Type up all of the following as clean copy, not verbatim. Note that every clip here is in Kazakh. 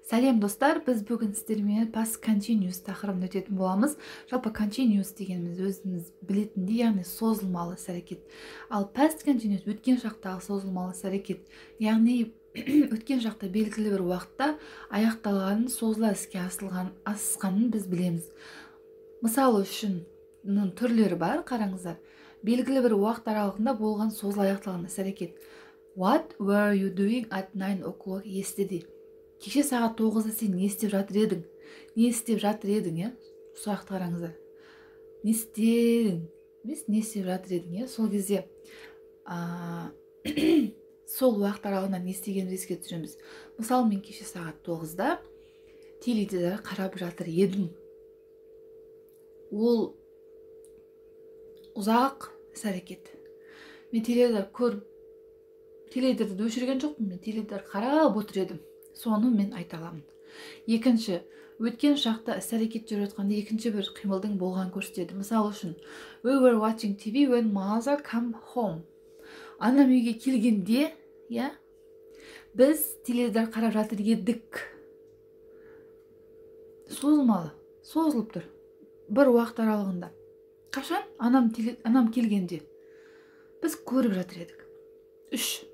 Сәлем достар, біз бүгін сіздермен past continuous тақырыбын өтетін боламыз. Жалпы continuous дегеніміз өзіміз білетіндей, яғни созылмалы іс-әрекет. Ал past continuous өткен шақтағы созылмалы іс-әрекет, яғни өткен шақта белгілі бір уақытта аяқталғанын, созыла іске асқанын біз білеміз. Мысалы үшін түрлері бар, қараңыздар. Белгілі бір уақыт аралығында болған созыла аяқталған іс-әрекет. What were you doing at 9 o'clock yesterday? Кеше сағат 9-да сен не істеп жатыр едің? Не істеп жатыр едің, е? Сұрақты қараңыздар. Не істедің? Не істеп жатыр едің, е? Сол кезде сол уақыт аралығында не істегенімізді еске түсіреміз. Мысалы, мен кеше сағат 9-да теледидар қарап жатыр едім. Ол ұзақ іс-әрекет. Мен теледидарды өшірген жоқпын, мен теледидар қарап отыр едім. Соны мен айта аламын. Екінші, өткен шақта іс-әрекет жүріп жатқанда екінші бір қимылдың болған көрсетеді. Мысалы үшін, we were watching TV when mother come home. Анам үйге келгенде, біз теледидар қарап жатыр едік. Созылмалы, созылып тұр. Бір уақыт аралығында. Қашан? Анам келгенде. Біз көріп жатыр едік. 3.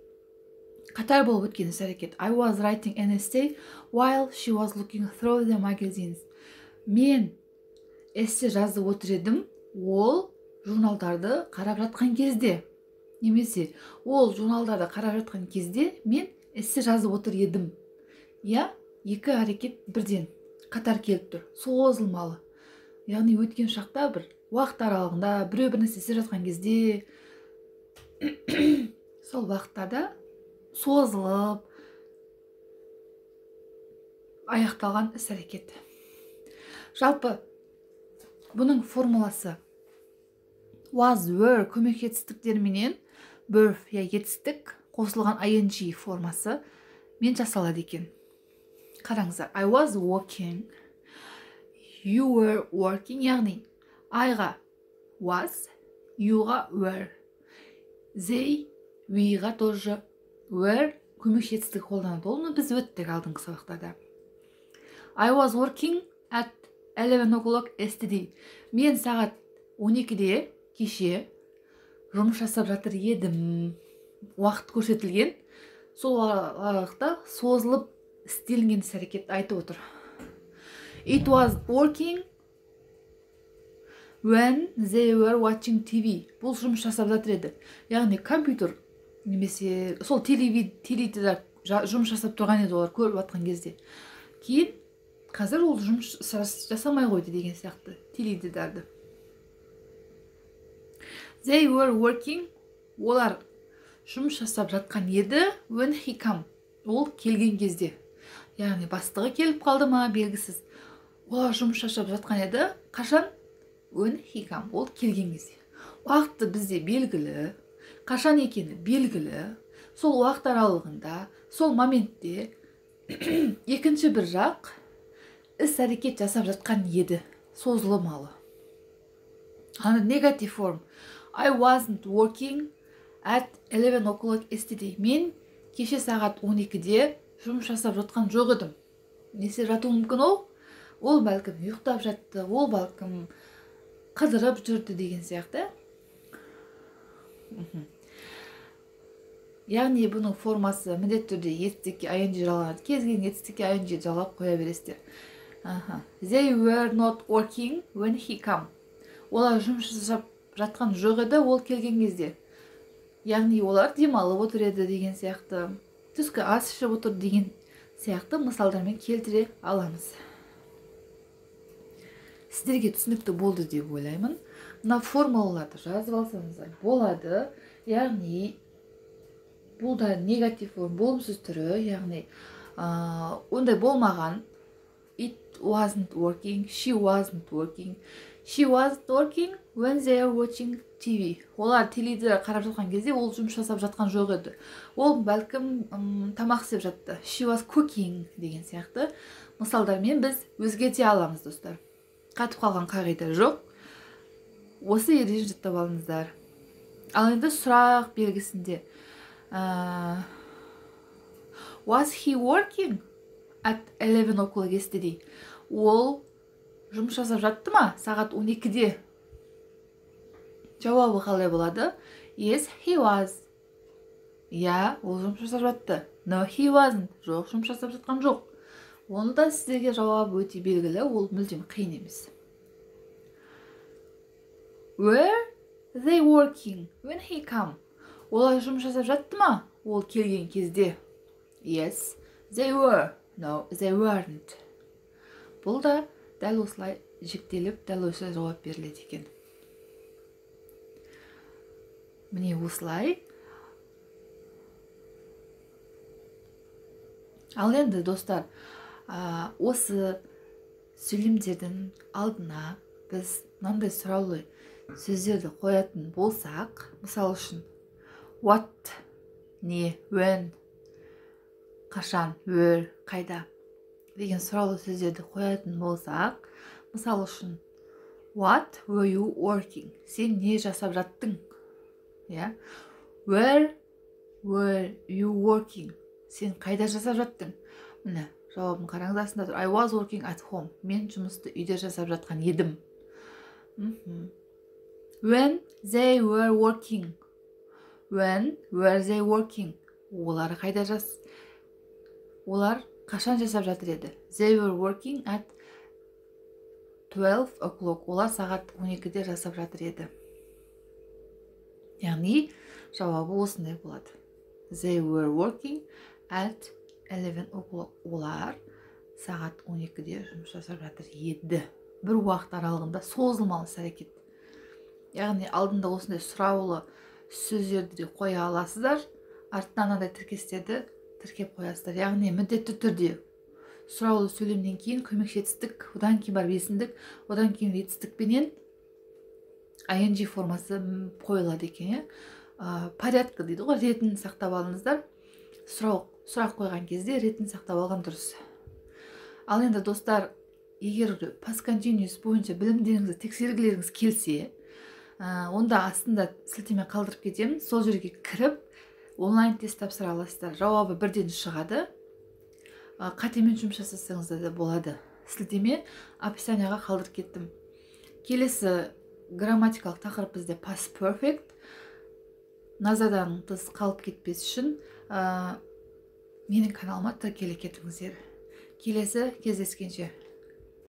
Қатар болып өткен іс-әрекет. I was writing an essay while she was looking through the magazines. Мен эссе жазып отыр едім, ол журналдарды қарап жатқан кезде. Немесе, ол журналдарды қарап жатқан кезде мен эссе жазып отыр едім. Екі әрекет бірден қатар келіп тұр. Созылмалы. Яғни өткен шақта бір уақыт аралығында біреу бір нәрсе істеп жатқан кезде сол уақыттарда созылып аяқталған іс-әрекет. Жалпы бұның формуласы was, were көмек етістіктерменен verb, етістік қосылған ing формасы мен жасалады екен. Қараңыздар, I was working, you were working, яғни Iға was, youға were, they, weға тоже were көмек жетістігі қолданады. Оны біз өттік алдыңғы сабақтарда. I was working at 11 o'clock yesterday. Мен сағат 12-де кеше жұмыс жасап жатыр едім. Уақыт көрсетілген. Сол аралықта созылып істелінген іс-әрекет айтып отыр. It was working when they were watching TV. Бұл жұмыс жасап жатыр еді. Яғни компьютер немесе сол теледидар жұмыс жасап тұрған еді, олар көріп жатқан кезде. Кейін қазір ол жұмыс жасамай қойды деген сияқты теледидарды. They were working, олар жұмыс жасап жатқан еді, when he come, ол келген кезде. Яғни бастығы келіп қалды ма, белгісіз. Олар жұмыс жасап жатқан еді, қашан? When he come, ол келген кезде. Уақыты бізде белгілі, қашан екені белгілі, сол уақыт аралығында, сол моментте екінші бір жақ іс-әрекет жасап жатқан еді, созылмалы. Negative form. I wasn't working at 11 o'clock yesterday. Мен кеше сағат 12-де жұмыс жасап жатқан жоқ едім. Несе жатуы мүмкін ол? Ол бәлкім ұйықтап жатты, ол бәлкім қыдырып жүрді деген сияқты. Яғни бұның формасы міндетті түрде етістікке ing жалғанады. Кез келген етістікке ing жалғап қоя бересіздер. They were not working when he come. Олар жұмыс жасап жатқан жоқ еді, ол келген кезде. Яғни олар демалып отыр еді деген сияқты, түскі ас ішіп отыр деген сияқты мысалдармен келтіре аламыз. Сіздерге түсінікті болды деп ойлаймын. Мына формулаларды жазып алсаңыздар болады. Яғни бұл да негатив форм, болымсыз түрі, яғни ондай болмаған. It wasn't working, she wasn't working. She wasn't working when they are watching TV. Олар теледидар қарап жатқан кезде ол жұмыс жасап жатқан жоқ еді. Ол бәлкім тамақ істеп жатты. She was cooking деген сияқты мысалдармен біз өзгерте аламыз, достар. Қатып қалған қағида жоқ. Осы ережені жаттап алыңыздар. Ал енді сұрақ белгісінде Was he working? at 11 o'clock yesterday. Ол жұмыс жасап жатты ма сағат 12-де? Жауабы қалай болады? Yes, he was. Иә, ол жұмыс жасап жатты. No, he wasn't. Жоқ, жұмыс жасап жатқан жоқ. Оны да сіздерге жауабы өте белгілі, ол мүлдем қиын емес. Were they working when he came? Олар жұмыс жасап жатты ма ол келген кезде? Yes, they were. No, they weren't. Бұл да дәл осылай жіктеліп, дәл осылай жауап беріледі екен. Міне осылай. Ал енді достар, осы сөйлемдердің алдына біз мынандай сұраулы сөздерді қоятын болсақ, мысал үшін what, не, when, қашан, where, қайда деген сұраулы сөздерді қоятын болсақ, мысал үшін what were you working? Сен не жасап жаттың? Where were you working? Сен қайда жасап жаттың? Міне, жауабын қараңыз, астында тұр. I was working at home. Мен жұмысты үйде жасап жатқан едім. When they were working. When were they working? Олар қайда Олар қашан жасап жатыр еді? They were working at 12 o'clock. Олар сағат 12-де жасап жатыр еді. Яғни, жауабы осындай болады. They were working at 11 o'clock. Олар сағат 12-де жұмыс жасап жатыр еді. Бір уақыт аралығында созылмалы әрекет. Яғни, алдында осындай сұраулы сөздерді де қоя аласыздар. Артынан андай тіркестерді тіркеп қоясыздар. Яғни, міндетті түрде сұраулы сөйлемнен кейін көмекші етістік, одан кейін барып есімдік, одан кейін етістікпенен ing формасы қойылады екен. Порядка дейді ғой, ретін сақтап алыңыздар. Сұрақ қойған кезде ретін сақтап алған дұрыс. Ал енді достар, егер past continuous бойынша білімдеріңізді тексергілеріңіз келсе, онда астында сілтеме қалдырып кетемін. Сол жерге кіріп, онлайн тест тапсыра аласыздар. Жауабы бірден шығады. Қатемен жұмыс жасасаңыз да болады. Сілтеме описанияға қалдырып кеттім. Келесі грамматикалық тақырып бізде past perfect. Назардан тыс қалып кетпес үшін менің каналыма тіркеле кетіңіздер. Келесі кездескенше.